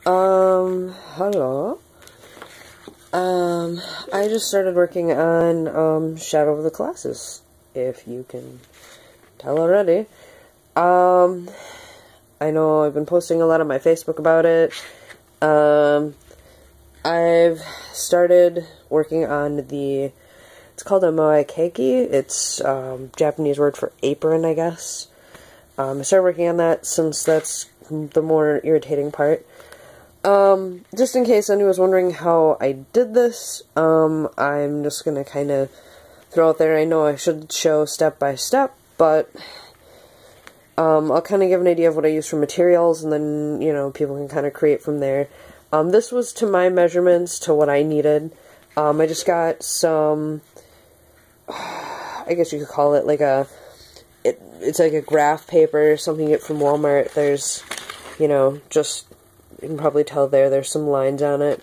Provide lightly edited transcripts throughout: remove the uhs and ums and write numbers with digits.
Hello. I just started working on, Shadow of the Colossus, if you can tell already. I know I've been posting a lot on my Facebook about it. I've started working on it's called a moekeki. It's, Japanese word for apron, I guess. I started working on that since that's the more irritating part. Just in case anyone was wondering how I did this, I'm just gonna kind of throw out there. I know I should show step by step, but, I'll kind of give an idea of what I use for materials, and then, you know, people can kind of create from there. This was to my measurements, to what I needed. I just got some, I guess you could call it like it's like a graph paper, something you get from Walmart. There's, you know, just, you can probably tell there's some lines on it.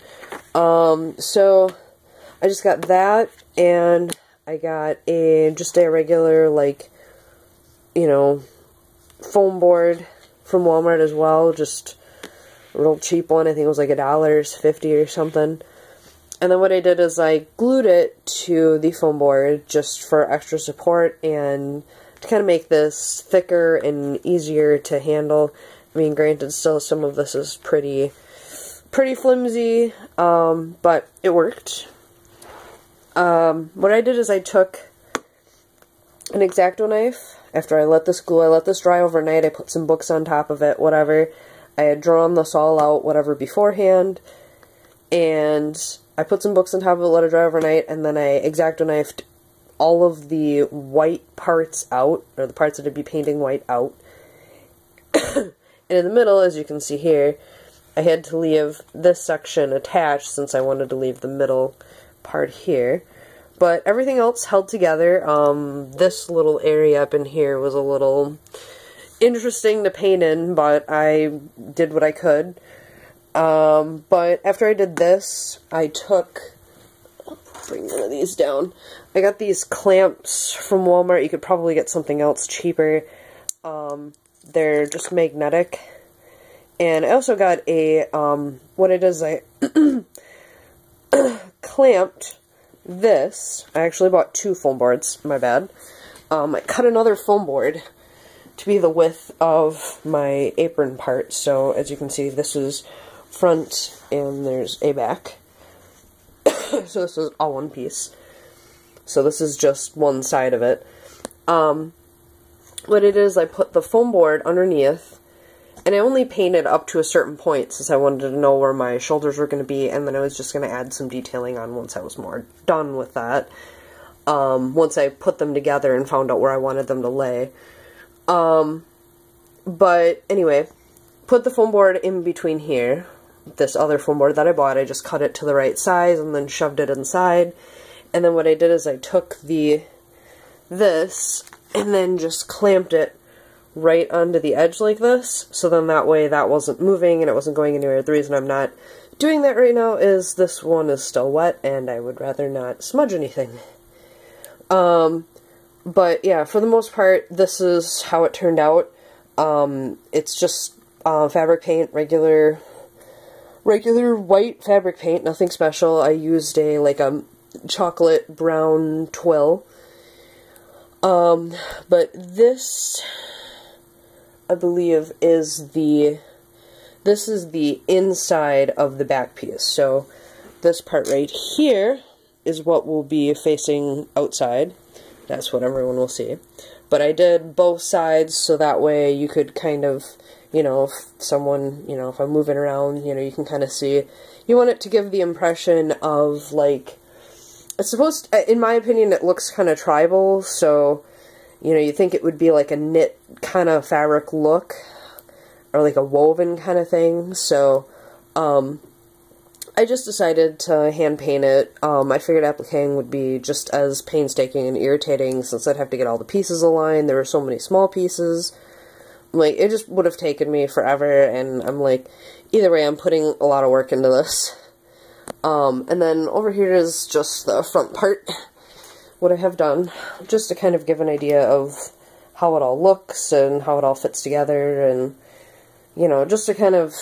So I just got that, and I got just a regular, like, you know, foam board from Walmart as well, just a real cheap one. I think it was like $1.50 or something. And then what I did is I glued it to the foam board just for extra support and to kind of make this thicker and easier to handle. I mean, granted, still some of this is pretty flimsy, but it worked. What I did is I took an X-Acto knife. After I let this dry overnight, I put some books on top of it, whatever. I had drawn this all out, whatever, beforehand, and I put some books on top of it, let it dry overnight, and then I X-Acto knifed all of the white parts out, or the parts that I'd be painting white out. And in the middle, as you can see here, I had to leave this section attached since I wanted to leave the middle part here. But everything else held together. This little area up in here was a little interesting to paint in, but I did what I could. But after I did this, I took, I'll bring one of these down. I got these clamps from Walmart. You could probably get something else cheaper. They're just magnetic. And I also got a, what it is, I clamped this. I actually bought 2 foam boards, my bad. I cut another foam board to be the width of my apron part. So, as you can see, this is front and there's a back. So this is all one piece. So this is just one side of it. What it is, I put the foam board underneath, and I only painted up to a certain point since I wanted to know where my shoulders were going to be, and then I was just going to add some detailing on once I was more done with that. Once I put them together and found out where I wanted them to lay. But anyway, put the foam board in between here. This other foam board that I bought, I just cut it to the right size and then shoved it inside. And then what I did is I took this and then just clamped it right onto the edge like this, so then that way that wasn't moving and it wasn't going anywhere. The reason I'm not doing that right now is this one is still wet and I would rather not smudge anything. But yeah, for the most part, this is how it turned out. It's just fabric paint, regular white fabric paint, nothing special. I used a chocolate brown twill. But this, I believe, is the inside of the back piece. So this part right here is what will be facing outside. That's what everyone will see. But I did both sides so that way you could kind of, you know, if someone, you know, if I'm moving around, you know, you can kind of see. You want it to give the impression of, like, it's supposed to, in my opinion, it looks kind of tribal, so, you know, you think it would be like a knit kind of fabric look, or like a woven kind of thing, so, I just decided to hand paint it. I figured appliquing would be just as painstaking and irritating since I'd have to get all the pieces aligned. There were so many small pieces. Like, it just would have taken me forever, and I'm like, either way, I'm putting a lot of work into this. And then over here is just the front part, what I have done, just to kind of give an idea of how it all looks and how it all fits together, and, you know, just to kind of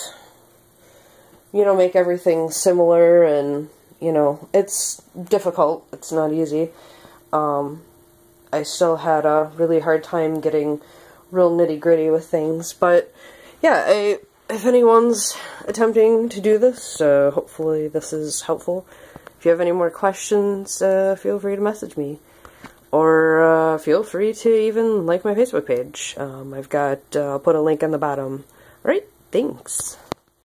you know, make everything similar, and, you know, it's difficult. It's not easy. I still had a really hard time getting real nitty-gritty with things, but yeah, if anyone's attempting to do this, hopefully this is helpful. If you have any more questions, feel free to message me, or feel free to even like my Facebook page. I'll put a link on the bottom. Alright, thanks.